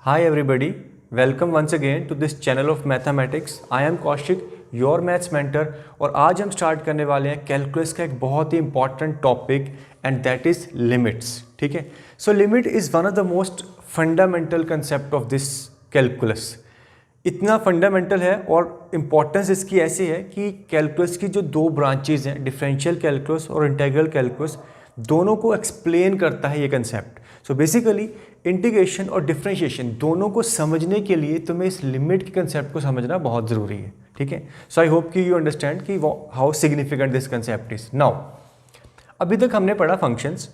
Hi everybody, welcome once again to this channel of mathematics. I am Kaushik, your maths mentor और आज हम start करने वाले हैं कैलकुलस का एक बहुत ही important topic and that is limits. ठीक है, so limit is one of the most fundamental concept of this calculus. इतना फंडामेंटल है और इम्पॉर्टेंस इसकी ऐसी है कि कैलकुलस की जो दो ब्रांचेज हैं, डिफरेंशियल कैलकुलस और इंटीग्रल कैलकुलस, दोनों को एक्सप्लेन करता है ये कंसेप्ट. सो बेसिकली इंटीग्रेशन और डिफरेंशिएशन दोनों को समझने के लिए तुम्हें इस लिमिट के कंसेप्ट को समझना बहुत ज़रूरी है. ठीक है, सो आई होप कि यू अंडरस्टैंड कि how significant this concept is. Now अभी तक हमने पढ़ा फंक्शंस,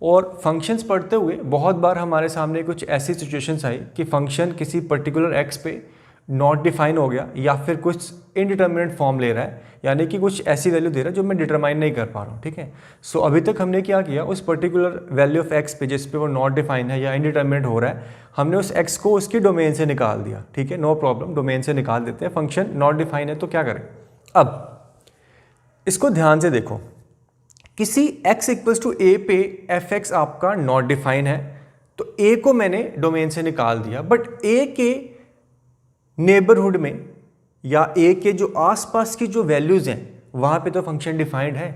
और फंक्शंस पढ़ते हुए बहुत बार हमारे सामने कुछ ऐसी सिचुएशंस आई कि फंक्शन किसी पर्टिकुलर एक्स पे नॉट डिफाइन हो गया या फिर कुछ इनडिटर्मिनेट फॉर्म ले रहा है, यानी कि कुछ ऐसी वैल्यू दे रहा है जो मैं डिटरमाइन नहीं कर पा रहा हूँ. ठीक है, सो अभी तक हमने क्या किया, उस पर्टिकुलर वैल्यू ऑफ एक्स पे जिस पे वो नॉट डिफाइन है या इनडिटर्मिनेट हो रहा है, हमने उस एक्स को उसकी डोमेन से निकाल दिया. ठीक है, नो प्रॉब्लम, डोमेन से निकाल देते हैं. फंक्शन नॉट डिफाइन है तो क्या करें. अब इसको ध्यान से देखो, किसी x इक्वल्स टू ए पे एफ एक्स आपका नॉट डिफाइन है, तो a को मैंने डोमेन से निकाल दिया, बट a के नेबरहुड में या a के जो आसपास की जो वैल्यूज़ हैं वहाँ पे तो फंक्शन डिफाइंड है.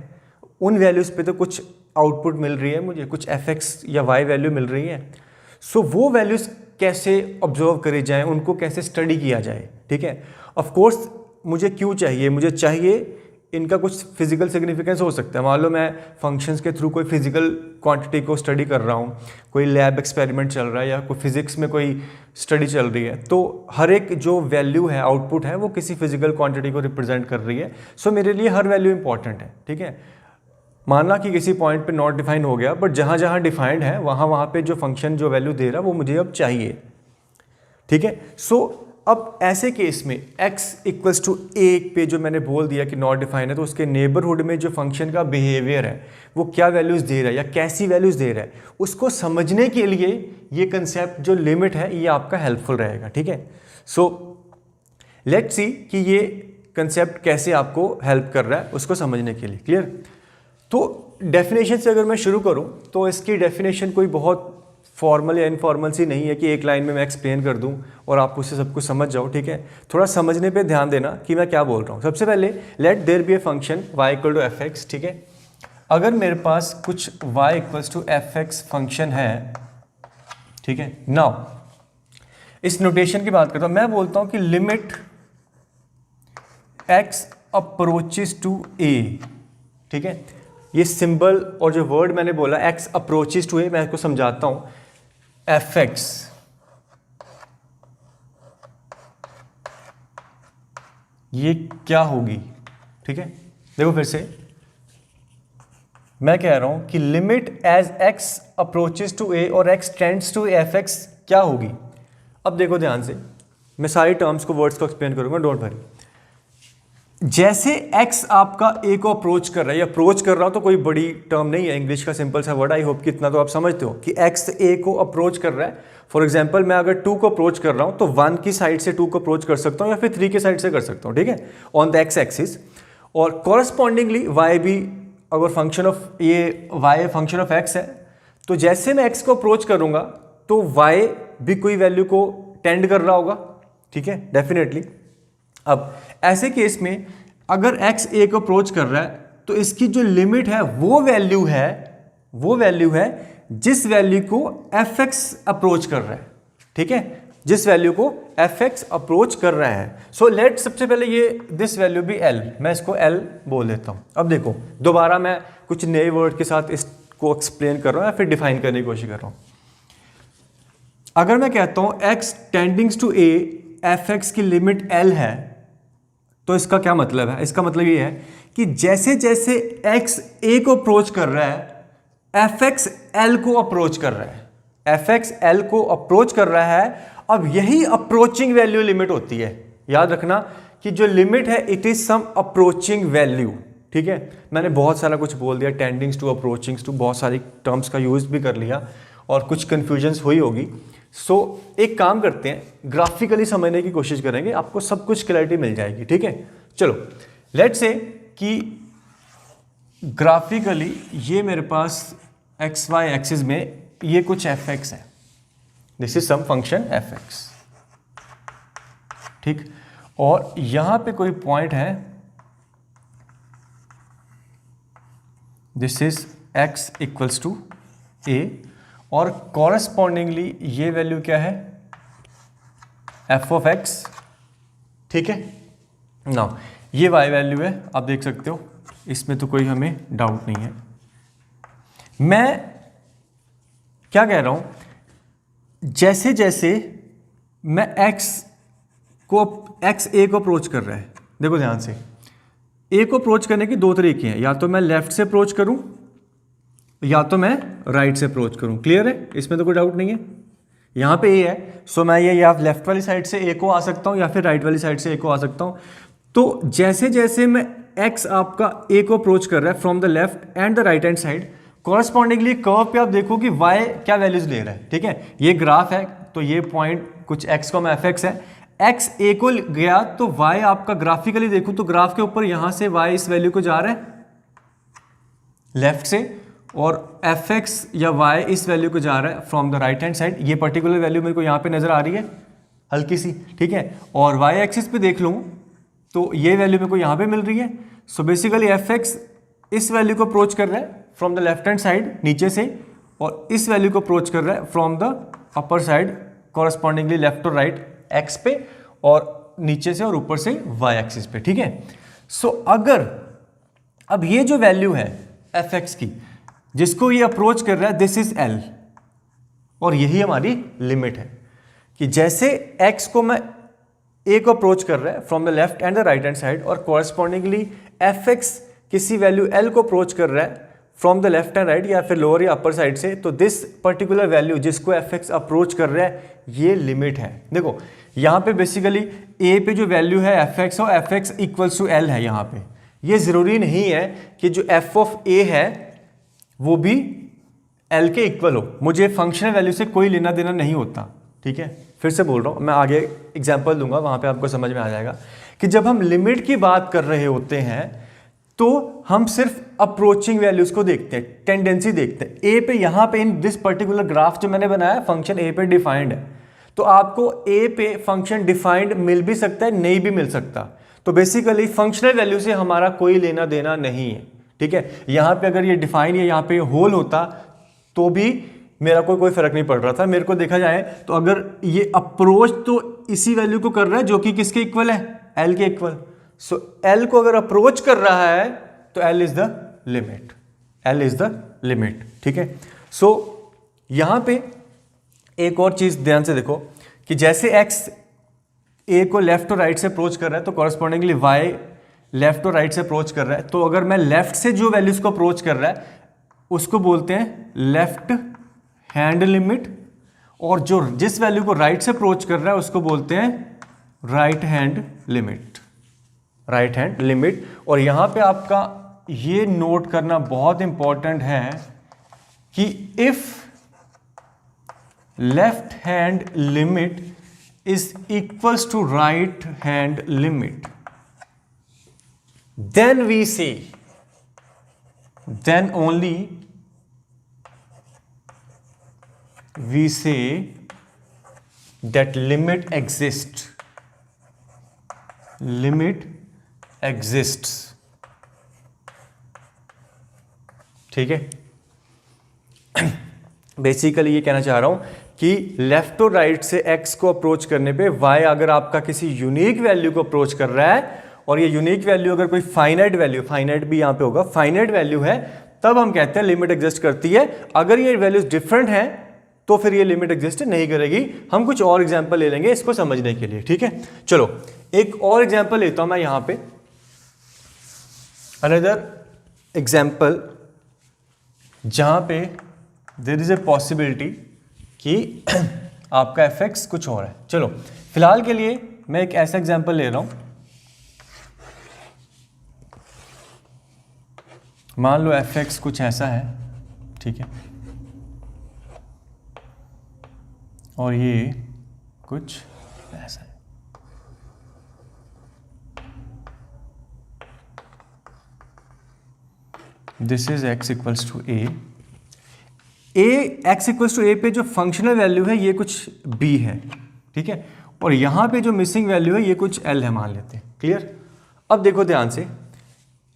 उन वैल्यूज़ पे तो कुछ आउटपुट मिल रही है, मुझे कुछ fx या y वैल्यू मिल रही है. सो वो वैल्यूज़ कैसे ऑब्जर्व करी जाएं, उनको कैसे स्टडी किया जाए. ठीक है, ऑफ कोर्स मुझे क्यों चाहिए, मुझे चाहिए इनका कुछ फिजिकल सिग्निफिकेंस हो सकता है. मान लो मैं फंक्शंस के थ्रू कोई फिजिकल क्वांटिटी को स्टडी कर रहा हूँ, कोई लैब एक्सपेरिमेंट चल रहा है या कोई फिजिक्स में कोई स्टडी चल रही है, तो हर एक जो वैल्यू है, आउटपुट है, वो किसी फिजिकल क्वांटिटी को रिप्रेजेंट कर रही है. सो मेरे लिए हर वैल्यू इंपॉर्टेंट है. ठीक है, मानना कि किसी पॉइंट पे नॉट डिफाइंड हो गया, बट जहाँ जहाँ डिफाइंड है वहाँ पे जो फंक्शन जो वैल्यू दे रहा है वो मुझे अब चाहिए. ठीक है, सो अब ऐसे केस में x इक्वल्स टू ए पे जो मैंने बोल दिया कि नॉट डिफाइन है, तो उसके नेबरहुड में जो फंक्शन का बिहेवियर है वो क्या वैल्यूज़ दे रहा है या कैसी वैल्यूज़ दे रहा है, उसको समझने के लिए ये कंसेप्ट जो लिमिट है ये आपका हेल्पफुल रहेगा. ठीक है, सो लेट्स सी कि ये कंसेप्ट कैसे आपको हेल्प कर रहा है उसको समझने के लिए. क्लियर. तो डेफिनेशन से अगर मैं शुरू करूँ तो इसकी डेफिनेशन कोई बहुत फॉर्मल या इनफॉर्मल सी नहीं है कि एक लाइन में मैं एक्सप्लेन कर दूं और आप उससे सब कुछ समझ जाओ. ठीक है, थोड़ा समझने पे ध्यान देना कि मैं क्या बोल रहा हूँ. सबसे पहले let there be a function y equal to f x. ठीक है, अगर मेरे पास कुछ y equals to f x function है, ठीक है, नाउ इस नोटेशन की बात करता हूँ. मैं बोलता हूँ कि limit x approaches to a. ठीक है, ये सिंबल और जो वर्ड मैंने बोला x अप्रोचेस टू a, मैं इसको समझाता हूँ. एफ एक्स ये क्या होगी. ठीक है, देखो फिर से मैं कह रहा हूं कि limit as x approaches to a और x tends to f x क्या होगी. अब देखो ध्यान से, मैं सारी टर्म्स को, वर्ड्स को एक्सप्लेन करूंगा, डोंट वरी. जैसे x आपका a को अप्रोच कर रहा है, या अप्रोच कर रहा हो तो कोई बड़ी टर्म नहीं है, इंग्लिश का सिंपल सा वर्ड. आई होप कि इतना तो आप समझते हो कि x a को अप्रोच कर रहा है. फॉर एग्जांपल मैं अगर 2 को अप्रोच कर रहा हूं तो 1 की साइड से 2 को अप्रोच कर सकता हूं या फिर 3 की साइड से कर सकता हूं. ठीक है, ऑन द x एक्सिस. और कॉरस्पॉन्डिंगली y भी, अगर फंक्शन ऑफ ये y फंक्शन ऑफ x है, तो जैसे मैं x को अप्रोच करूंगा तो y भी कोई वैल्यू को टेंड कर रहा होगा. ठीक है, डेफिनेटली. अब ऐसे केस में अगर x a को अप्रोच कर रहा है तो इसकी जो लिमिट है वो वैल्यू है जिस वैल्यू को एफ एक्स अप्रोच कर रहा है. ठीक है, जिस वैल्यू को एफ एक्स अप्रोच कर रहा है. सो लेट, सबसे पहले ये दिस वैल्यू भी l, मैं इसको l बोल देता हूं. अब देखो दोबारा मैं कुछ नए वर्ड के साथ इसको एक्सप्लेन कर रहा हूं या फिर डिफाइन करने की कोशिश कर रहा हूं. अगर मैं कहता हूं x tendings to a, F X की लिमिट l है, तो इसका क्या मतलब है. इसका मतलब ये है कि जैसे जैसे x a को अप्रोच कर रहा है, एफ एक्स एल को अप्रोच कर रहा है. एफ एक्स एल को अप्रोच कर रहा है. अब यही अप्रोचिंग वैल्यू लिमिट होती है. याद रखना कि जो लिमिट है it is some approaching value. ठीक है, मैंने बहुत सारा कुछ बोल दिया, टेंडिंग्स टू, अप्रोचिंग्स टू, बहुत सारी टर्म्स का यूज भी कर लिया और कुछ कंफ्यूजन्स हुई होगी. सो एक काम करते हैं, ग्राफिकली समझने की कोशिश करेंगे, आपको सब कुछ क्लैरिटी मिल जाएगी. ठीक है, चलो लेट्स से कि ग्राफिकली ये मेरे पास एक्स वाई एक्सिस में ये कुछ एफ एक्स है. This is some function f x, ठीक। और यहां पे कोई पॉइंट है, this is x equals to a, और कॉरस्पॉन्डिंगली ये वैल्यू क्या है, f ऑफ x, ठीक है ना। ये y वैल्यू है, आप देख सकते हो, इसमें तो कोई हमें डाउट नहीं है। मैं क्या कह रहा हूं, जैसे जैसे मैं x a को अप्रोच कर रहा है, देखो ध्यान से, a को अप्रोच करने के दो तरीके हैं, या तो मैं लेफ्ट से अप्रोच करूं या तो मैं राइट से अप्रोच करूं। क्लियर है, इसमें तो कोई डाउट नहीं है। यहां पे a है, सो मैं ये या लेफ्ट वाली साइड से a को आ सकता हूं या फिर राइट वाली साइड से a को आ सकता हूं। तो जैसे जैसे मैं x आपका a को अप्रोच कर रहा है from the left and the right hand side, correspondingly curve पे आप देखो कि y क्या वैल्यूज ले रहा है, ठीक है। ये ग्राफ है, तो ये पॉइंट कुछ x को एफ एक्स है, x a को गया तो y आपका ग्राफिकली देखो तो ग्राफ के ऊपर यहां से y इस वैल्यू को जा रहा है लेफ्ट से, और एफ एक्स या y इस वैल्यू को जा रहा है from the right hand side. ये पर्टिकुलर वैल्यू मेरे को यहाँ पे नजर आ रही है हल्की सी, ठीक है। और y एक्सिस पे देख लूँ तो ये वैल्यू मेरे को यहाँ पे मिल रही है। सो बेसिकली एफ एक्स इस वैल्यू को अप्रोच कर रहा है from the left hand side नीचे से, और इस वैल्यू को अप्रोच कर रहा है from the upper side correspondingly left और राइट एक्स पे, और नीचे से और ऊपर से y एक्सिस पे, ठीक है। सो अगर अब ये जो वैल्यू है एफ एक्स की जिसको ये अप्रोच कर रहा है, दिस इज L, और यही हमारी लिमिट है कि जैसे x को मैं a को अप्रोच कर रहा है from the left and the right hand side, और कॉरस्पॉन्डिंगली एफ एक्स किसी वैल्यू L को अप्रोच कर रहा है from the left and right या फिर लोअर या अपर साइड से, तो दिस पर्टिकुलर वैल्यू जिसको एफ एक्स अप्रोच कर रहा है ये लिमिट है। देखो यहाँ पे बेसिकली a पे जो वैल्यू है एफ एक्स और f x equals to L है। यहाँ पे ये जरूरी नहीं है कि जो f ऑफ a है वो भी L के इक्वल हो, मुझे फंक्शनल वैल्यू से कोई लेना देना नहीं होता, ठीक है। फिर से बोल रहा हूँ, मैं आगे एग्जांपल दूंगा, वहां पे आपको समझ में आ जाएगा कि जब हम लिमिट की बात कर रहे होते हैं तो हम सिर्फ अप्रोचिंग वैल्यूज को देखते हैं, टेंडेंसी देखते हैं। a पे यहाँ पे इन दिस पर्टिकुलर ग्राफ जो मैंने बनाया फंक्शन a पे डिफाइंड है, तो आपको a पे फंक्शन डिफाइंड मिल भी सकता है, नहीं भी मिल सकता। तो बेसिकली फंक्शनल वैल्यू से हमारा कोई लेना देना नहीं है, ठीक है। यहाँ पे अगर ये डिफाइन या यहाँ पे होल होता तो भी मेरा कोई फर्क नहीं पड़ रहा था। मेरे को देखा जाए तो अगर ये अप्रोच तो इसी वैल्यू को कर रहा है जो कि किसके इक्वल है, L के इक्वल। सो L को अगर अप्रोच कर रहा है तो L is the limit, L is the limit, ठीक है। सो यहां पे एक और चीज ध्यान से देखो कि जैसे x a को लेफ्ट और राइट से अप्रोच कर रहा है तो कॉरस्पॉन्डिंगली y लेफ्ट और राइट से अप्रोच कर रहा है। तो अगर मैं लेफ्ट से जो वैल्यूज को अप्रोच कर रहा है उसको बोलते हैं लेफ्ट हैंड लिमिट, और जो जिस वैल्यू को राइट से अप्रोच कर रहा है उसको बोलते हैं right hand limit, right hand limit. और यहां पे आपका ये नोट करना बहुत इंपॉर्टेंट है कि if left hand limit is equals to right hand limit, then we say, then only we say that limit exists, limit exists, ठीक है। बेसिकली ये कहना चाह रहा हूं कि लेफ्ट और राइट से x को अप्रोच करने पे y अगर आपका किसी यूनिक वैल्यू को अप्रोच कर रहा है, और ये यूनिक वैल्यू अगर कोई फाइनाइट वैल्यू, फाइनाइट भी यहां पे होगा, फाइनाइट वैल्यू है, तब हम कहते हैं लिमिट एग्जिस्ट करती है। अगर ये वैल्यूज डिफरेंट हैं तो फिर ये लिमिट एग्जिस्ट नहीं करेगी। हम कुछ और एग्जांपल ले लेंगे इसको समझने के लिए, ठीक है। चलो एक और एग्जांपल लेता हूं मैं यहां पे, अनदर एग्जांपल जहां पे देयर इज ए पॉसिबिलिटी कि आपका एफ एक्स कुछ और है। चलो फिलहाल के लिए मैं एक ऐसा एग्जांपल ले रहा हूं, मान लो एफ एक्स कुछ ऐसा है, ठीक है, और ये कुछ ऐसा है। This is x equals to a। X equals to A पे जो फंक्शनल वैल्यू है ये कुछ बी है, ठीक है, और यहाँ पे जो मिसिंग वैल्यू है ये कुछ एल है मान लेते हैं। क्लियर? अब देखो ध्यान से,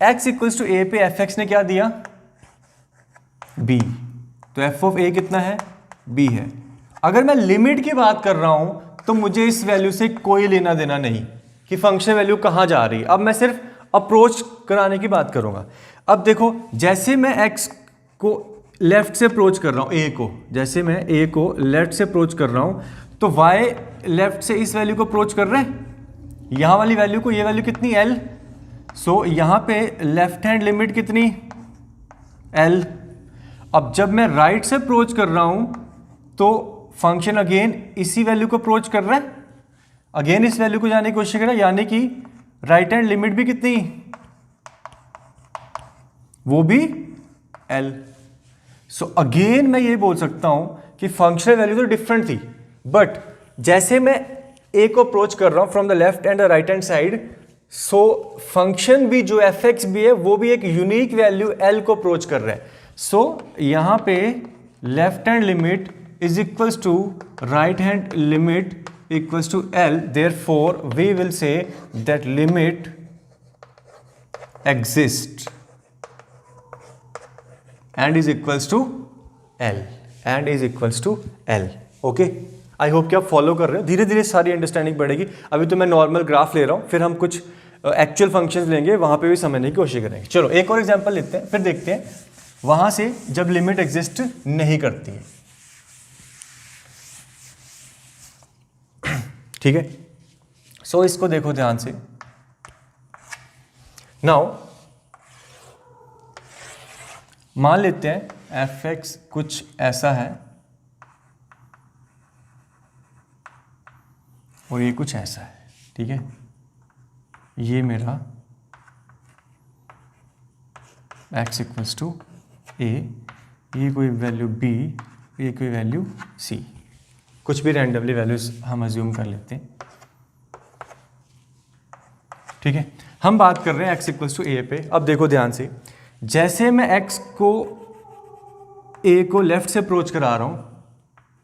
एक्स इक्वल्स टू ए पे एफ एक्स ने क्या दिया, बी, तो एफ ऑफ ए कितना है, बी है। अगर मैं लिमिट की बात कर रहा हूं तो मुझे इस वैल्यू से कोई लेना देना नहीं कि फंक्शन वैल्यू कहां जा रही है। अब मैं सिर्फ अप्रोच कराने की बात करूंगा। अब देखो, जैसे मैं एक्स को लेफ्ट से अप्रोच कर रहा हूं, ए को, जैसे मैं ए को लेफ्ट से अप्रोच कर रहा हूं तो वाई लेफ्ट से इस वैल्यू को अप्रोच कर रहे हैं, यहां वाली वैल्यू को, ये वैल्यू कितनी, एल। सो यहां पे लेफ्ट हैंड लिमिट कितनी, एल। अब जब मैं राइट से अप्रोच कर रहा हूं तो फंक्शन अगेन इसी वैल्यू को अप्रोच कर रहा है, अगेन इस वैल्यू को जाने की कोशिश कर रहा है, यानी कि राइट हैंड लिमिट भी कितनी, वो भी एल। सो अगेन मैं ये बोल सकता हूं कि फंक्शनल वैल्यू तो डिफरेंट थी, बट जैसे मैं ए को अप्रोच कर रहा हूं from the left and the right hand side, so function भी जो एफ एक्स भी है वो भी एक यूनिक वैल्यू एल को अप्रोच कर रहा है। सो यहां पे left hand limit is equals to right hand limit equals to L, therefore we will say that limit exists and is equals to L and is equals to L. Okay, I hope कि आप follow कर रहे हो, धीरे धीरे सारी understanding बढ़ेगी। अभी तो मैं नॉर्मल ग्राफ ले रहा हूं, फिर हम कुछ एक्चुअल फंक्शंस लेंगे, वहां पे भी समझने की कोशिश करेंगे। चलो एक और एग्जांपल लेते हैं, फिर देखते हैं वहां से जब लिमिट एग्जिस्ट नहीं करती है। ठीक है, सो इसको देखो ध्यान से। नाउ मान लेते हैं एफ एक्स कुछ ऐसा है और ये कुछ ऐसा है, ठीक है, ये मेरा एक्स इक्वल्स टू ए, ये कोई वैल्यू बी, ये कोई वैल्यू सी, कुछ भी रैंडमली वैल्यूज हम अज्यूम कर लेते हैं। ठीक है, हम बात कर रहे हैं एक्स इक्वल्स टू ए पे। अब देखो ध्यान से, जैसे मैं एक्स को, ए को लेफ्ट से अप्रोच करा रहा हूं,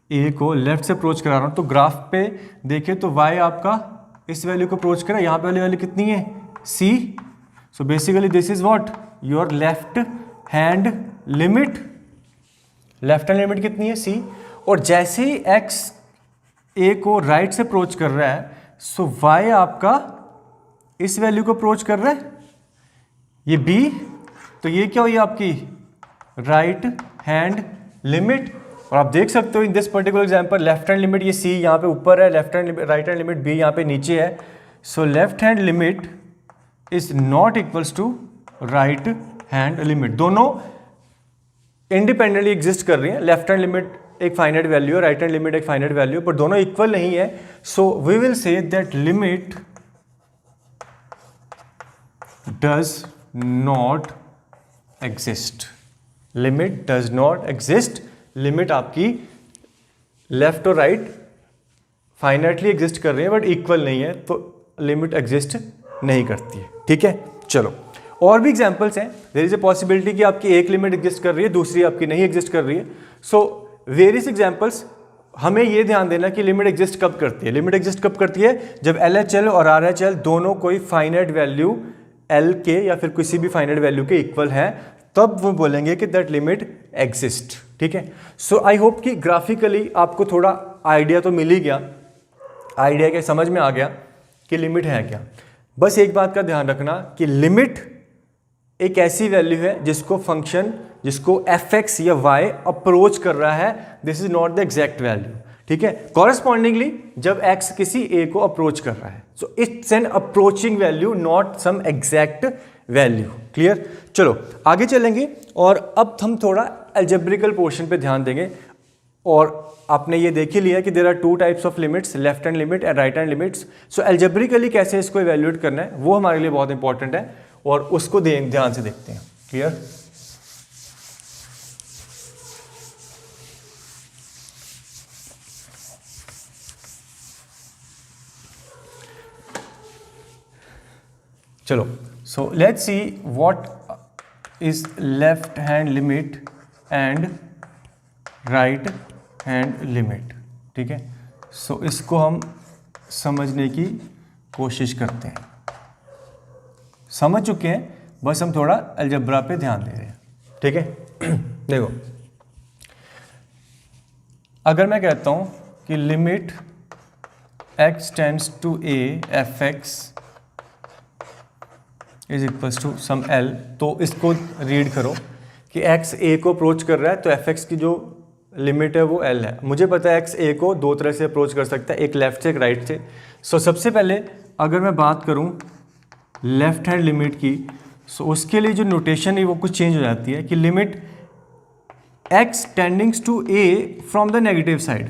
ए को लेफ्ट से अप्रोच करा रहा हूं, तो ग्राफ पे देखें तो वाई आपका इस वैल्यू को अप्रोच करा, यहां पे वाली वैल्यू कितनी है, c. So basically this is what your left hand limit, left hand limit कितनी है, सी। और जैसे ही एक्स ए को राइट से अप्रोच कर रहा है, सो वाई आपका इस वैल्यू को अप्रोच कर रहा है, ये बी, तो ये क्या हुई आपकी राइट हैंड लिमिट। और आप देख सकते हो in this particular example left hand limit ये सी यहाँ पे ऊपर है, left hand right hand limit B यहाँ पे नीचे है। So left hand limit is not equals to right hand limit, दोनों इंडिपेंडेंटली एग्जिस्ट कर रही हैं। लेफ्ट हैंड लिमिट एक फाइनाइट वैल्यू है, राइट हैंड लिमिट एक फाइनाइट वैल्यू, पर दोनों इक्वल नहीं है। So we will say that limit does not exist, limit does not exist. Limit आपकी लेफ्ट और राइट फाइनाइटली एग्जिस्ट कर रही है बट इक्वल नहीं है, तो लिमिट एग्जिस्ट नहीं करती है। ठीक है, चलो और भी एग्जांपल्स हैं। देयर इज ए पॉसिबिलिटी कि आपकी एक लिमिट एग्जिस्ट कर रही है, दूसरी आपकी नहीं एग्जिस्ट कर रही है। सो वेरियस एग्जांपल्स, हमें ये ध्यान देना कि लिमिट एग्जिस्ट कब करती है। लिमिट एग्जिस्ट कब करती है, जब LHL और RHL दोनों कोई फाइनाइट वैल्यू L के या फिर किसी भी फाइनाइट वैल्यू के इक्वल है, तब वो बोलेंगे कि दैट लिमिट एग्जिस्ट। ठीक है, सो आई होप कि ग्राफिकली आपको थोड़ा आइडिया तो मिल ही गया, आइडिया के समझ में आ गया कि लिमिट है क्या। बस एक बात का ध्यान रखना कि लिमिट एक ऐसी वैल्यू है जिसको फंक्शन, जिसको एफ एक्स या वाई अप्रोच कर रहा है, this is not the exact value. ठीक है, कॉरेस्पॉन्डिंगली जब एक्स किसी ए को अप्रोच कर रहा है, so it's an approaching value, not some exact value. Clear, चलो आगे चलेंगे और अब हम थोड़ा अलजेब्रिकल पोर्शन पे ध्यान देंगे। और आपने ये देख ही लिया कि there are two types of limits, left hand limit and right hand limits. So algebraically कैसे इसको इवेल्युएट करना है वो हमारे लिए बहुत इंपॉर्टेंट है और उसको ध्यान से देखते हैं। क्लियर, चलो, so let's see what is left hand limit and right hand limit, ठीक है। सो इसको हम समझने की कोशिश करते हैं। समझ चुके हैं, बस हम थोड़ा अलजब्रा पे ध्यान दे रहे हैं, ठीक है। देखो, अगर मैं कहता हूं कि limit x tends to a F x is equals to some l, तो इसको रीड करो कि x a को अप्रोच कर रहा है, तो एफ एक्स की जो लिमिट है वो l है। मुझे पता है x a को दो तरह से अप्रोच कर सकता है, एक लेफ्ट से एक राइट से। सो सबसे पहले अगर मैं बात करूं लेफ्ट हैंड लिमिट की, सो उसके लिए जो नोटेशन है वो कुछ चेंज हो जाती है कि limit x tendings to a from the negative side,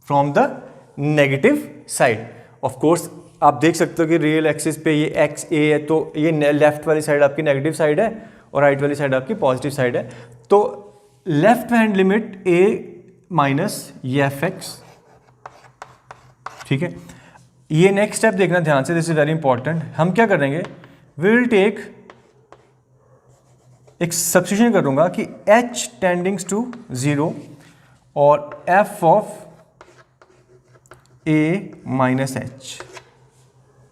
from the negative side. Of course आप देख सकते हो कि रियल एक्सिस पे ये x a है, तो ये लेफ्ट वाली साइड आपकी नेगेटिव साइड है और राइट वाली साइड आपकी पॉजिटिव साइड है। तो left hand limit a minus ये एफ एक्स, ठीक है। ये नेक्स्ट स्टेप देखना ध्यान से, दिस इज वेरी इंपॉर्टेंट। हम क्या करेंगे, वी विल टेक, एक सब्स्टिट्यूशन करूंगा कि h टेंडिंग्स टू 0 और f of a minus h,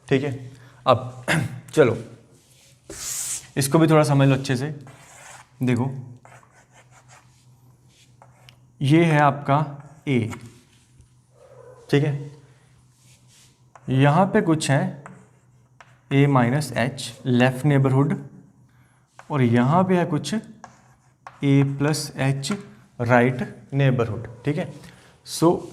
ठीक है। अब चलो इसको भी थोड़ा समझ लो अच्छे से। देखो ये है आपका a, ठीक है। यहां पे कुछ है a minus H left neighbourhood, और यहां पे है कुछ a plus H right neighbourhood, ठीक है। सो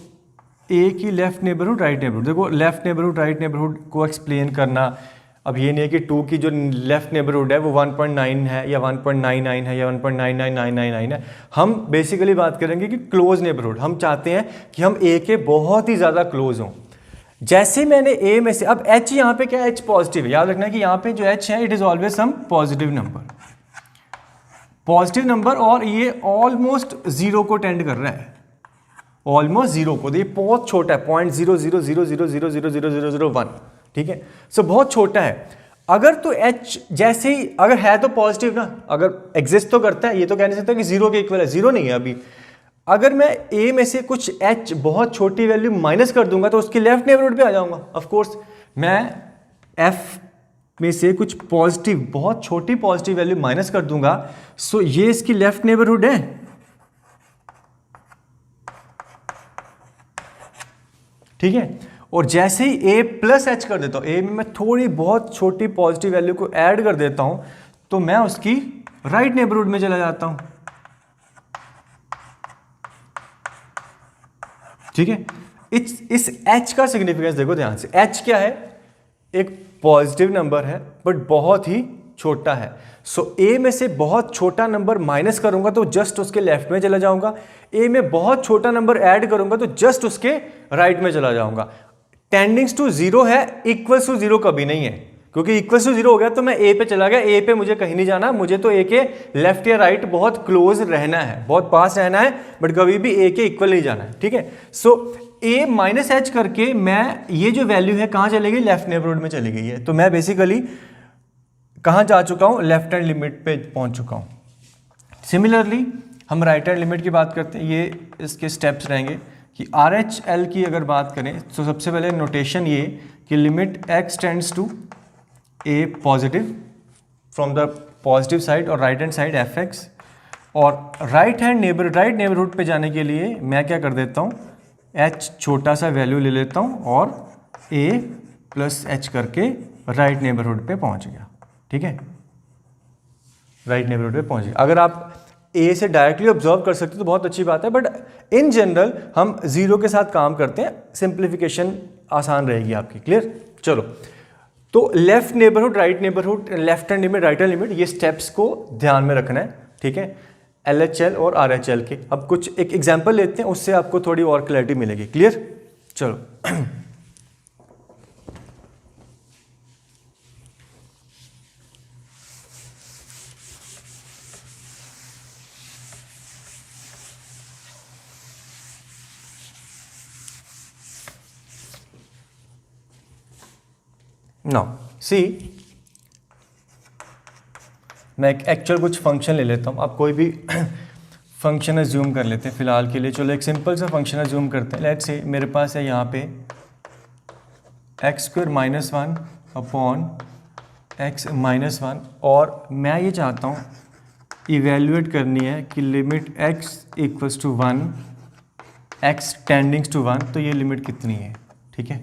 a की लेफ्ट नेबरहुड राइट नेबरहुड, देखो लेफ्ट नेबरहुड राइट नेबरहुड को एक्सप्लेन करना, अब ये नहीं है कि 2 की जो लेफ्ट नेबरहुड है वो 1.9 है या 1.99 है या 1.99999 है। हम बेसिकली बात करेंगे कि क्लोज नेबरहुड, हम चाहते हैं कि हम a के बहुत ही ज़्यादा क्लोज हों। जैसे मैंने a में से, अब h यहाँ पे क्या है, h पॉजिटिव है, याद रखना कि यहाँ पे जो h है it is always some positive number, positive number, और ये ऑलमोस्ट जीरो को टेंड कर रहा है, ऑलमोस्ट जीरो को। ये बहुत छोटा है, 0.0000000001, ठीक है। सो बहुत छोटा है। अगर तो h जैसे ही, अगर है तो पॉजिटिव ना, अगर एग्जिस्ट तो करता है, ये तो कह नहीं सकता कि जीरो के इक्वल है, जीरो नहीं है अभी। अगर मैं a में से कुछ h बहुत छोटी वैल्यू माइनस कर दूंगा तो उसके लेफ्ट नेबरहुड पे आ जाऊंगा। ऑफ कोर्स मैं f में से कुछ पॉजिटिव, बहुत छोटी पॉजिटिव वैल्यू माइनस कर दूंगा, सो ये इसकी लेफ्ट नेबरहुड है, ठीक है। और जैसे ही a प्लस एच कर देता हूं, a में मैं थोड़ी बहुत छोटी पॉजिटिव वैल्यू को ऐड कर देता हूं, तो मैं उसकी राइट नेबरहुड में चला जाता हूं, ठीक है। इस h का सिग्निफिकेंस देखो ध्यान से, h क्या है, एक पॉजिटिव नंबर है बट बहुत ही छोटा है। सो a में से बहुत छोटा नंबर माइनस करूंगा तो जस्ट उसके लेफ्ट में चला जाऊंगा, a में बहुत छोटा नंबर ऐड करूंगा तो जस्ट उसके राइट में चला जाऊंगा। टेंडिंग्स टू जीरो है, इक्वल्स टू जीरो कभी नहीं है, क्योंकि इक्वल्स टू जीरो हो गया तो मैं a पे चला गया, a पे मुझे कहीं नहीं जाना, मुझे तो a के लेफ्ट या राइट बहुत क्लोज रहना है, बहुत पास रहना है, बट कभी भी a के इक्वल नहीं जाना है, ठीक है। सो a माइनस एच करके मैं, ये जो वैल्यू है कहाँ चली गई, लेफ्ट नेबरहुड में चली गई है, तो मैं बेसिकली कहाँ जा चुका हूँ, लेफ्ट हैंड लिमिट पे पहुँच चुका हूँ। सिमिलरली हम राइट हैंड लिमिट की बात करते हैं, ये इसके स्टेप्स रहेंगे कि आर एच एल की अगर बात करें तो सबसे पहले नोटेशन ये कि limit x tends to a positive from the positive side और right hand side F x, और राइट नेबरहुड पे जाने के लिए मैं क्या कर देता हूँ, h छोटा सा वैल्यू ले लेता हूँ और a प्लस एच करके राइट नेबरहुड पे पहुँच गया, ठीक है, राइट नेबरहुड पे पहुँच गया। अगर आप a से डायरेक्टली ऑब्जर्व कर सकते हो तो बहुत अच्छी बात है, बट इन जनरल हम जीरो के साथ काम करते हैं, सिंप्लीफिकेशन आसान रहेगी आपकी, क्लियर। चलो, तो left neighbourhood right neighbourhood, left hand limit right hand limit, ये स्टेप्स को ध्यान में रखना है, ठीक है, LHL और RHL के। अब कुछ एक एग्जांपल लेते हैं, उससे आपको थोड़ी और क्लैरिटी मिलेगी, क्लियर। चलो नाउ सी, मैं एक एक्चुअल कुछ फंक्शन ले लेता हूँ। आप कोई भी फंक्शन एज्यूम कर लेते हैं फिलहाल के लिए। चलो एक सिंपल सा फंक्शन एज्यूम करते हैं। लेट्स से मेरे पास है यहाँ पे x² - 1 अपॉन x - 1 और मैं ये चाहता हूँ इवेल्यूएट करनी है कि limit x equals to 1 x tendings to 1, तो ये लिमिट कितनी है। ठीक है,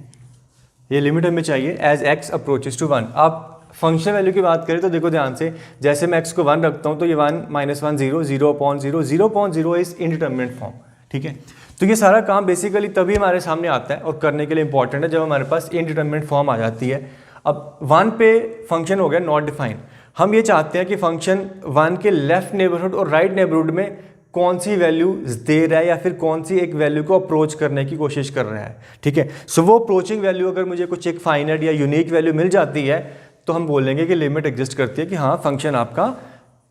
ये लिमिट हमें चाहिए एज x अप्रोचेस टू 1। आप फंक्शन वैल्यू की बात करें तो देखो ध्यान से, जैसे मैं x को 1 रखता हूँ तो ये 1 - 1 0, 0/0, 0/0 इज इनडिटरमिनेट फॉर्म। ठीक है, तो ये सारा काम बेसिकली तभी हमारे सामने आता है और करने के लिए इंपॉर्टेंट है जब हमारे पास इनडिटरमिनेट फॉर्म आ जाती है। अब 1 पे फंक्शन हो गया नॉट डिफाइंड। हम ये चाहते हैं कि फंक्शन 1 के लेफ्ट नेबरहुड और राइट नेबरहुड में कौन सी वैल्यू दे रहा है या फिर कौन सी एक वैल्यू को अप्रोच करने की कोशिश कर रहा है। ठीक है, सो वो अप्रोचिंग वैल्यू अगर मुझे कुछ एक फाइनाइट या यूनिक वैल्यू मिल जाती है तो हम बोलेंगे कि लिमिट एग्जिस्ट करती है कि हाँ फंक्शन आपका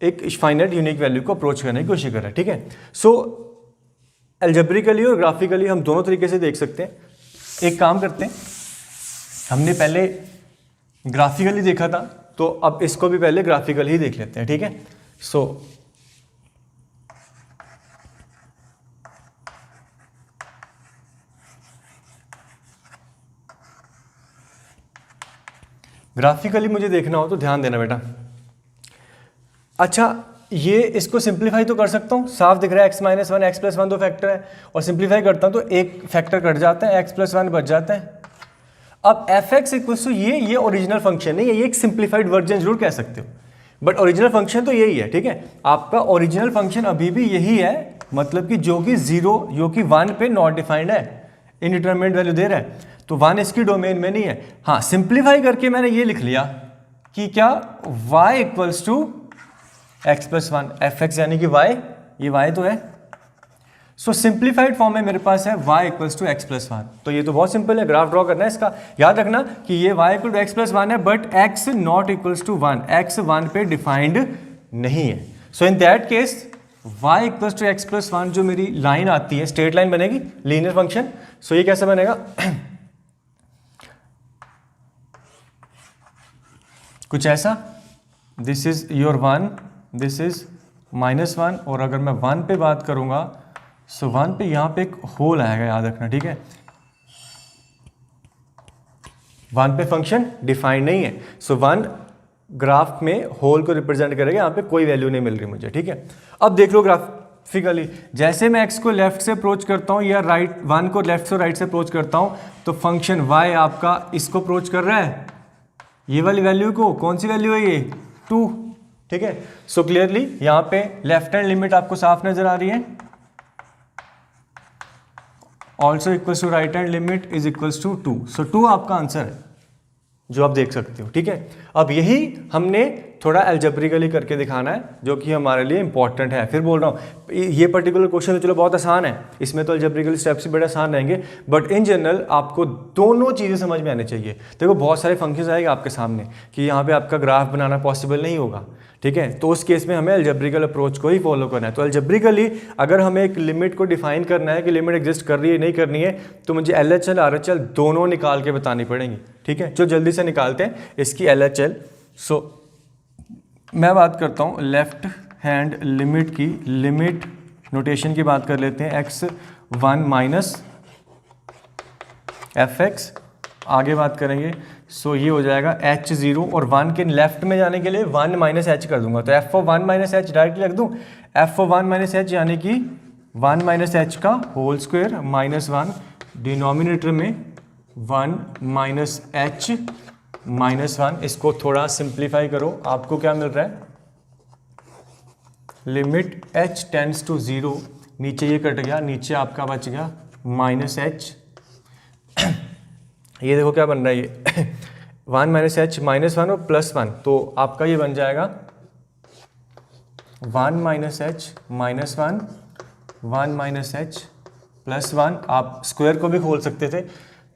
एक फाइनाइट यूनिक वैल्यू को अप्रोच करने की कोशिश कर रहा है। ठीक है, सो अलजेब्रिकली और ग्राफिकली हम दोनों तरीके से देख सकते हैं। एक काम करते हैं, हमने पहले ग्राफिकली देखा था तो अब इसको भी पहले ग्राफिकली ही देख लेते हैं। ठीक है, सो ग्राफिकली मुझे देखना हो तो ध्यान देना बेटा। अच्छा, ये इसको सिंप्लीफाई तो कर सकता हूँ, साफ दिख रहा है x - 1 x + 1 दो फैक्टर है, और सिंप्लीफाई करता हूँ तो एक फैक्टर कट जाता है, x + 1 बच जाता है। अब f(x) इक्वल्स टू ये ओरिजिनल फंक्शन नहीं है, ये एक सिंप्लीफाइड वर्जन जरूर कह सकते हो, बट ओरिजिनल फंक्शन तो यही है। ठीक है, आपका ओरिजिनल फंक्शन अभी भी यही है, मतलब कि जो कि 1 पे नॉट डिफाइंड है, इनडिटरमिनेट वैल्यू दे रहा है, तो 1 इसकी डोमेन में नहीं है। हाँ, सिंप्लीफाई करके मैंने ये लिख लिया कि क्या y equals to x + 1 f(x) यानी कि y, ये y तो है। सो सिंप्लीफाइड फॉर्म में मेरे पास है y इक्वल्स टू x + 1। तो ये तो बहुत सिंपल है, ग्राफ ड्रॉ करना है इसका। याद रखना कि ये y इक्वल टू x + 1 है, but x not equals to 1, x 1 पे डिफाइंड नहीं है। So in that case y equals to x + 1 जो मेरी लाइन आती है, स्ट्रेट लाइन बनेगी, लीनियर फंक्शन। सो ये कैसे बनेगा कुछ ऐसा, this is your 1, this is -1, और अगर मैं 1 पे बात करूंगा सो 1 पे यहाँ पे एक होल आएगा, याद रखना। ठीक है, 1 पे फंक्शन डिफाइंड नहीं है, सो 1 ग्राफ में होल को रिप्रेजेंट करेगा, यहाँ पे कोई वैल्यू नहीं मिल रही मुझे। ठीक है, अब देख लो ग्राफिकली, जैसे मैं x को लेफ्ट से अप्रोच करता हूँ या राइट 1 को लेफ्ट से राइट से अप्रोच करता हूँ तो फंक्शन y आपका इसको अप्रोच कर रहा है, ये वाली वैल्यू को। कौन सी वैल्यू है ये, 2। ठीक है, सो क्लियरली यहाँ पे लेफ्ट हैंड लिमिट आपको साफ नजर आ रही है, also equals to right hand limit is equals to 2। सो 2 आपका आंसर है जो आप देख सकते हो। ठीक है, अब यही हमने थोड़ा अलजेब्रिकली करके दिखाना है जो कि हमारे लिए इंपॉर्टेंट है। फिर बोल रहा हूँ ये पर्टिकुलर क्वेश्चन तो चलो बहुत आसान है, इसमें तो अलजेब्रिकल स्टेप्स भी बड़े आसान रहेंगे, बट इन जनरल आपको दोनों चीज़ें समझ में आनी चाहिए। देखो बहुत सारे फंक्शंस आएंगे आपके सामने कि यहाँ पे आपका ग्राफ बनाना पॉसिबल नहीं होगा। ठीक है, तो उस केस में हमें अलजेब्रिकल अप्रोच को ही फॉलो करना है। तो अलजेब्रिकली अगर हमें एक लिमिट को डिफाइन करना है कि लिमिट एग्जिस्ट कर रही है नहीं करनी है, तो मुझे LHL RHL दोनों निकाल के बतानी पड़ेंगी। ठीक है, जो जल्दी से निकालते हैं इसकी LHL। सो मैं बात करता हूँ लेफ्ट हैंड लिमिट की, लिमिट नोटेशन की बात कर लेते हैं, x1 - f(x), आगे बात करेंगे। सो ये हो जाएगा h0, और 1 के लेफ्ट में जाने के लिए 1 - h कर दूंगा, तो f(1 - h) डायरेक्टली रख दूँ, f(1 - h) यानी कि 1 - h का होल स्क्वायर -1, डिनोमिनेटर में 1 - h -1। इसको थोड़ा सिंप्लीफाई करो, आपको क्या मिल रहा है, लिमिट h टेंड्स टू 0, नीचे ये कट गया, नीचे आपका बच गया -h। ये देखो क्या बन रहा है, ये 1 - h -1 और +1, तो आपका ये बन जाएगा 1 - h -1, 1 - h +1। आप स्क्वायर को भी खोल सकते थे।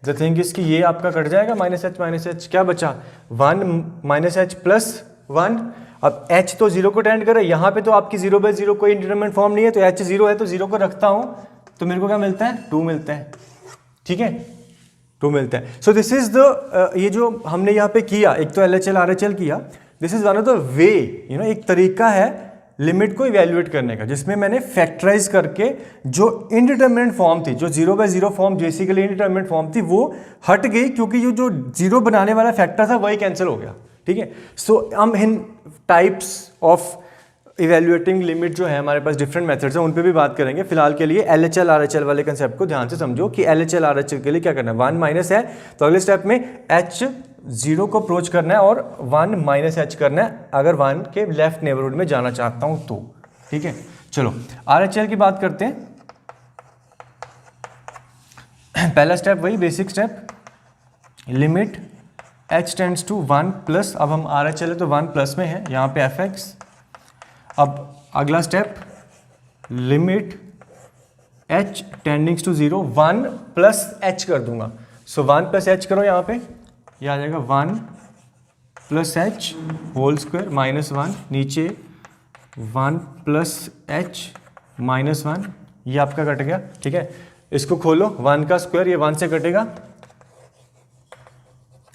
द थिंग इज कि ये आपका कट जाएगा, -h -h, क्या बचा 1 - h +1। अब h तो 0 को टेंड करे, यहाँ पे तो आपकी 0/0 कोई इंडिटरमिनेट फॉर्म नहीं है, तो h 0 है तो 0 को रखता हूँ तो मेरे को क्या मिलता है, 2 मिलता है। ठीक है, 2 मिलता है। सो दिस इज द, ये जो हमने यहाँ पे किया, एक तो LHL RHL किया, this is one of the way, एक तरीका है लिमिट को इवेल्युएट करने का, जिसमें मैंने फैक्टराइज करके जो इनडिटर्मिनेट फॉर्म थी, जो 0/0 फॉर्म बेसिकली इनडिटर्मिनेट फॉर्म थी, वो हट गई क्योंकि जो 0 बनाने वाला फैक्टर था वही कैंसिल हो गया। ठीक है, सो हम इन टाइप्स ऑफ इवेल्युएटिंग लिमिट जो है हमारे पास डिफरेंट मेथड्स हैं, उन पे भी बात करेंगे। फिलहाल के लिए LHL RHL वाले कंसेप्ट को ध्यान से समझो कि LHL RHL के लिए क्या करना है, 1 माइनस है तो अगले स्टेप में H0 को अप्रोच करना है और 1 माइनस H करना है अगर 1 के लेफ्ट नेबरहुड में जाना चाहता हूं तो। ठीक है, चलो RHL की बात करते हैं। पहला स्टेप वही basic step, limit H tends to 1 plus, अब हम RHL है तो 1 प्लस में है, यहाँ पे fx। अब अगला step limit h tendings to 0, 1 plus h कर दूंगा। सो 1 प्लस h करो, यहाँ पे ये आ जाएगा 1 plus h whole square minus 1, नीचे 1 प्लस h माइनस 1, ये आपका कट गया। ठीक है, इसको खोलो, 1 का स्क्वायर, ये 1 से कटेगा,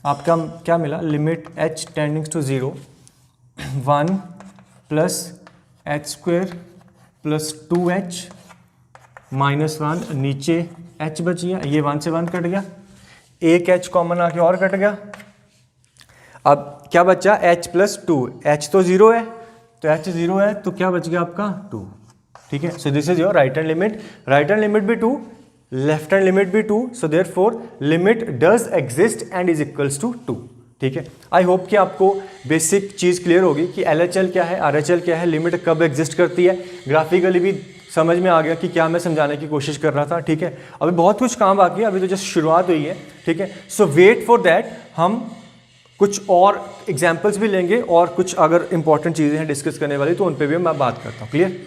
आपका क्या मिला, limit h tendings to 0, 1 plus h square plus 2h minus 1, नीचे h बच गया, ये 1 से 1 कट गया, एक h कॉमन आके और कट गया। अब क्या बचा, h प्लस 2, h तो 0 है तो h 0 है तो क्या बच गया आपका 2। ठीक है, so this is your right hand limit, right hand limit भी 2, लेफ्ट हैंड लिमिट भी 2, so therefore limit does exist and is equals to 2। ठीक है, आई होप कि आपको बेसिक चीज़ क्लियर होगी कि LHL क्या है, RHL क्या है, लिमिट कब एग्जिस्ट करती है, ग्राफिकली भी समझ में आ गया कि क्या मैं समझाने की कोशिश कर रहा था। ठीक है, अभी बहुत कुछ काम बाकी है, अभी तो जस्ट शुरुआत हुई है। ठीक है, सो वेट फॉर दैट, हम कुछ और एग्जाम्पल्स भी लेंगे और कुछ अगर इंपॉर्टेंट चीज़ें हैं डिस्कस करने वाली तो उन पर भी मैं बात करता हूँ। क्लियर?